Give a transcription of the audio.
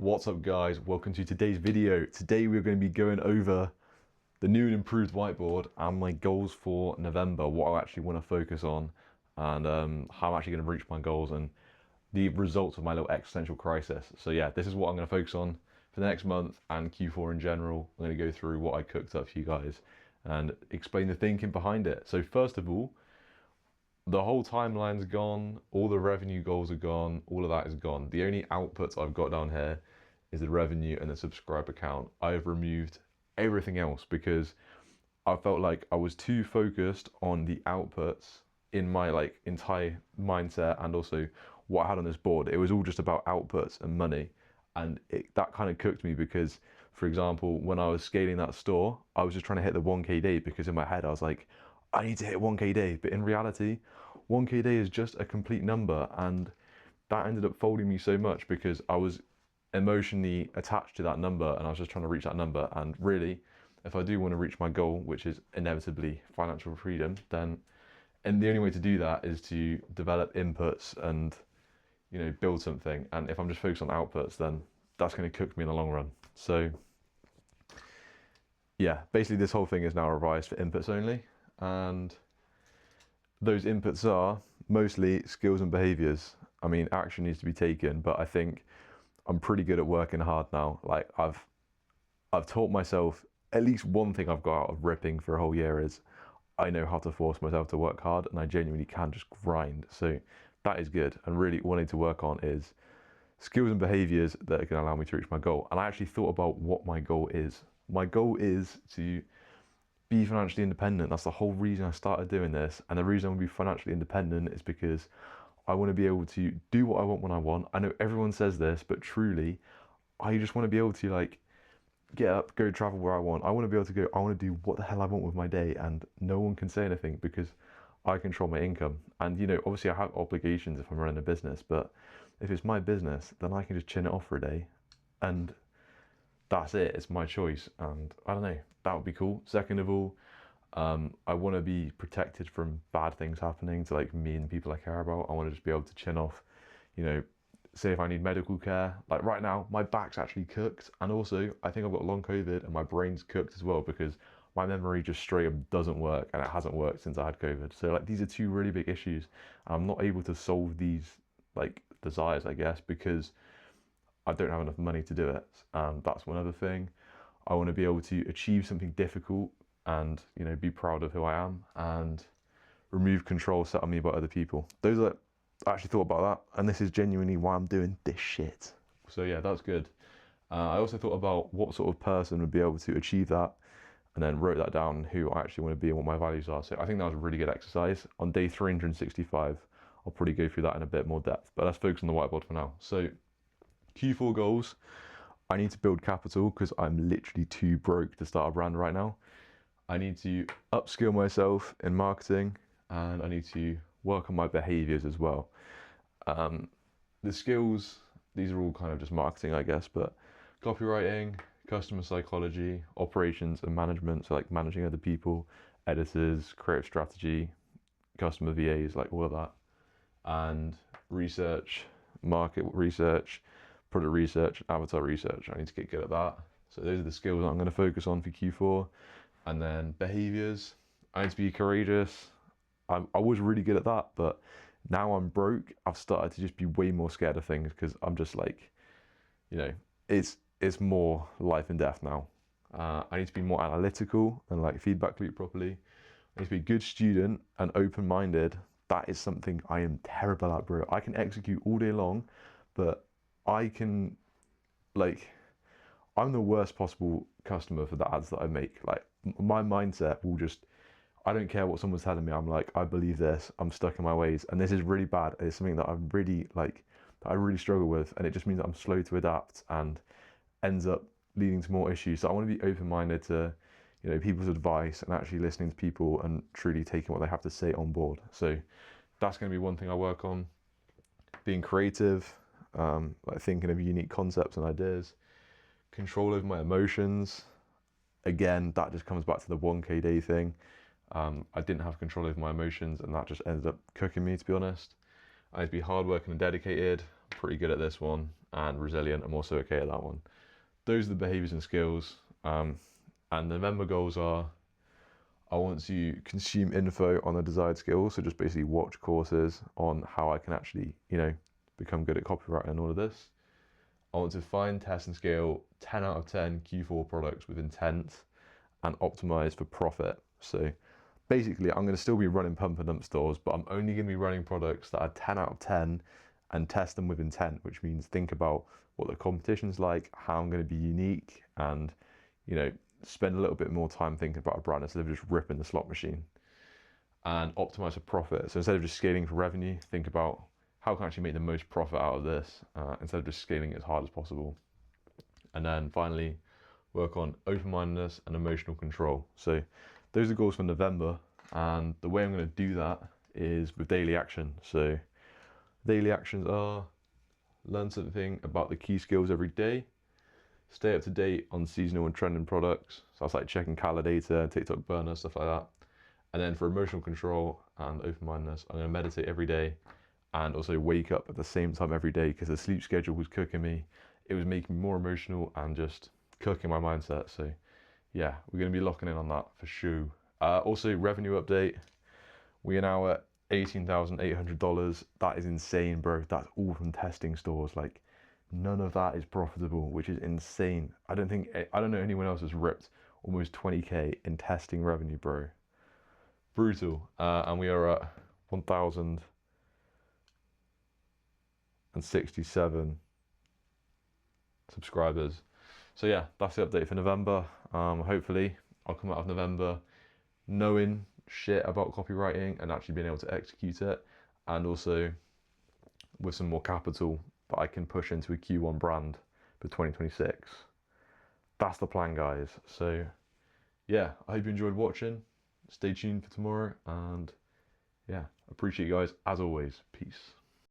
What's up guys, welcome to today's video. Today we're going to be going over the new and improved whiteboard and my goals for November, what I actually want to focus on, and how I'm actually going to reach my goals and the results of my little existential crisis. So yeah, this is what I'm going to focus on for the next month and Q4 in general. I'm going to go through what I cooked up for you guys and explain the thinking behind it. So first of all, the whole timeline's gone, all the revenue goals are gone, all of that is gone. The only outputs I've got down here is the revenue and the subscriber count. I've removed everything else because I felt like I was too focused on the outputs in my entire mindset and also what I had on this board. It was all just about outputs and money, and that kind of cooked me because, for example, when I was scaling that store, I was just trying to hit the 1K day because in my head I was like, I need to hit 1K day, but in reality 1K day is just a complete number, and that ended up folding me so much because I was emotionally attached to that number and I was just trying to reach that number. And really, if I do want to reach my goal, which is inevitably financial freedom, then and the only way to do that is to develop inputs and build something. And if I'm just focused on outputs, then that's going to cook me in the long run. So yeah, basically this whole thing is now revised for inputs only, and those inputs are mostly skills and behaviors. I mean, action needs to be taken, but I think I'm pretty good at working hard now. Like I've taught myself, at least one thing I've got out of ripping for a whole year is I know how to force myself to work hard, and I genuinely can just grind. So that is good. And really what I need to work on is skills and behaviors that are going to allow me to reach my goal. And I actually thought about what my goal is. My goal is to be financially independent. That's the whole reason I started doing this. And the reason I want to be financially independent is because I want to be able to do what I want when I want. I know everyone says this, but truly, I just want to be able to get up, go travel where I want. I want to be able to go, I want to do what the hell I want with my day, and no one can say anything because I control my income. And obviously I have obligations if I'm running a business, but if it's my business, then I can just chin it off for a day and that's it. It's my choice, and I don't know, that would be cool. Second of all, I want to be protected from bad things happening to me and people I care about. I want to just be able to chin off, say if I need medical care. Like right now, my back's actually cooked, and also I think I've got long COVID and my brain's cooked as well because my memory just straight up doesn't work, and it hasn't worked since I had COVID. So these are two really big issues. I'm not able to solve these desires, I guess, because I don't have enough money to do it. And that's one other thing. I want to be able to achieve something difficult and be proud of who I am, and remove control set on me by other people. I actually thought about that, and this is genuinely why I'm doing this shit. So yeah, that's good. I also thought about what sort of person would be able to achieve that, and then wrote that down, who I actually want to be and what my values are. So I think that was a really good exercise. On day 365, I'll probably go through that in a bit more depth, but let's focus on the whiteboard for now. So Q4 goals, I need to build capital because I'm literally too broke to start a brand right now. I need to upskill myself in marketing, and I need to work on my behaviors as well. The skills, these are all kind of just marketing, I guess, but copywriting, customer psychology, operations and management, so managing other people, editors, creative strategy, customer VAs, all of that, and research, market research, product research, avatar research. I need to get good at that. So those are the skills that I'm going to focus on for Q4. And then behaviors, I need to be courageous. I was really good at that, but now I'm broke, I've started to just be way more scared of things because I'm just it's more life and death now. I need to be more analytical and feedback loop properly. I need to be a good student and open-minded. That is something I am terrible at, bro. I can execute all day long, but I can I'm the worst possible customer for the ads that I make. My mindset will just, I don't care what someone's telling me. I'm I believe this. I'm stuck in my ways, and this is really bad. It's something that I'm really that I really struggle with, and it just means that I'm slow to adapt and ends up leading to more issues. So I want to be open-minded to people's advice and actually listening to people and truly taking what they have to say on board. So that's going to be one thing I work on. Being creative, thinking of unique concepts and ideas. Control over my emotions. Again, that just comes back to the 1K day thing. I didn't have control over my emotions, and that just ended up cooking me, to be honest. I need to be hardworking and dedicated. I'm pretty good at this one. and resilient. I'm also okay at that one. Those are the behaviors and skills. And the November goals are, I want to consume info on the desired skills. So just basically watch courses on how I can actually, become good at copywriting and all of this. I want to find, test and scale 10 out of 10 Q4 products with intent and optimize for profit. So basically I'm going to still be running pump and dump stores, but I'm only going to be running products that are 10 out of 10 and test them with intent, which means think about what the competition's like, how I'm going to be unique, and spend a little bit more time thinking about a brand instead of just ripping the slot machine. And optimize for profit. So instead of just scaling for revenue, think about how can I actually make the most profit out of this instead of just scaling it as hard as possible. And then finally, work on open-mindedness and emotional control. So those are goals for November, and the way I'm going to do that is with daily action. So daily actions are learn something about the key skills every day, stay up to date on seasonal and trending products. So that's like checking Calendar, TikTok burner, stuff like that. And then for emotional control and open-mindedness, I'm going to meditate every day and also wake up at the same time every day, because the sleep schedule was cooking me. It was making me more emotional and just cooking my mindset. So yeah, we're going to be locking in on that for sure. Also, revenue update. We are now at $18,800. That is insane, bro. That's all from testing stores. Like, none of that is profitable, which is insane. I don't know anyone else has ripped almost 20K in testing revenue, bro. Brutal. And we are at 1,067 subscribers. So yeah, that's the update for November. Hopefully I'll come out of November knowing shit about copywriting and actually being able to execute it, and also with some more capital that I can push into a Q1 brand for 2026. That's the plan, guys. So yeah, I hope you enjoyed watching. Stay tuned for tomorrow, and yeah, appreciate you guys as always. Peace.